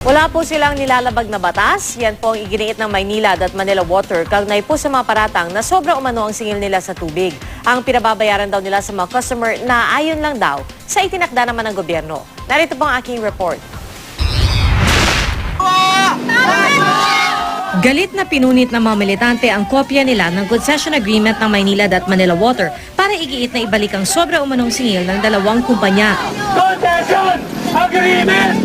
Wala po silang nilalabag na batas. Yan po ang iginiit ng Maynilad at Manila Water kaugnay po sa mga paratang na sobra umano ang singil nila sa tubig. Ang pinababayaran daw nila sa mga customer na ayon lang daw sa itinakda naman ng gobyerno. Narito po ang aking report. Galit na pinunit ng mga militante ang kopya nila ng concession agreement ng Maynilad at Manila Water para igiit na ibalik ang sobra umanong singil ng dalawang kumpanya. Concession agreement!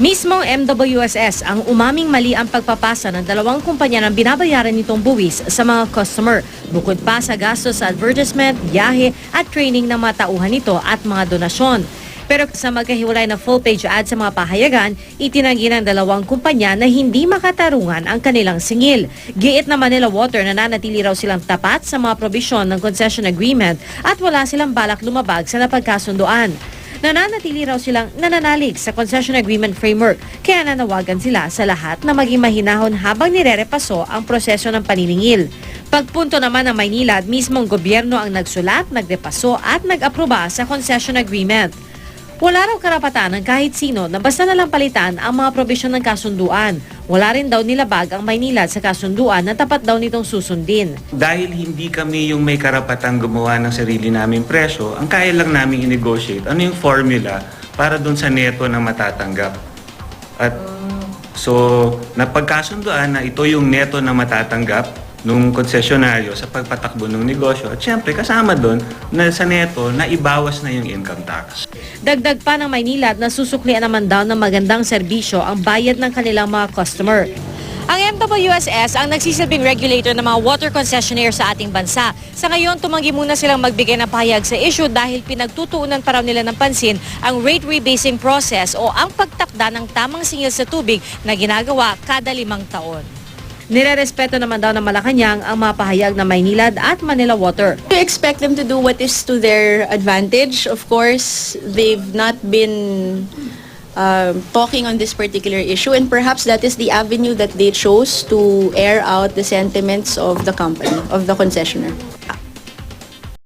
Mismong MWSS ang umaming mali ang pagpapasa ng dalawang kumpanya ng binabayaran nitong buwis sa mga customer. Bukod pa sa gastos sa advertisement, biyahe at training ng mga tauhan nito at mga donasyon. Pero sa magkahiwalay na full-page ad sa mga pahayagan, itinanggi ng dalawang kumpanya na hindi makatarungan ang kanilang singil. Giit na Manila Water na nanatili raw silang tapat sa mga probisyon ng concession agreement at wala silang balak lumabag sa napagkasunduan. Nananatili raw silang nananalig sa concession agreement framework kaya nanawagan sila sa lahat na maging mahinahon habang nirerepaso ang proseso ng paniningil. Pagpunto naman ng Maynilad, mismong gobyerno ang nagsulat, nagdepaso at nag-aproba sa concession agreement. Wala raw karapatan ng kahit sino na basta nalang palitan ang mga probisyon ng kasunduan. Wala rin daw nilabag ang Maynilad sa kasunduan na tapat daw nitong susundin. Dahil hindi kami yung may karapatang gumawa ng sarili naming presyo, ang kaya lang namin i-negotiate ano yung formula para dun sa neto na matatanggap. At so, napagkasunduan na ito yung neto na matatanggap nung konsesyonaryo sa pagpatakbo ng negosyo. At syempre, kasama doon na sa neto na ibawas na yung income tax. Dagdag pa ng Maynilad na susuklian naman daw ng magandang serbisyo ang bayad ng kanilang mga customer. Ang MWSS ang nagsisilbing regulator ng mga water concessionaire sa ating bansa. Sa ngayon, tumanggi muna silang magbigay ng pahayag sa issue dahil pinagtutuunan pa raw nila ng pansin ang rate rebasing process o ang pagtakda ng tamang singil sa tubig na ginagawa kada 5 taon. Nirerespeto naman daw ng Malacanang ang mga pahayag ng Maynilad at Manila Water. We expect them to do what is to their advantage. Of course, they've not been talking on this particular issue, and perhaps that is the avenue that they chose to air out the sentiments of the company, of the concessionaire.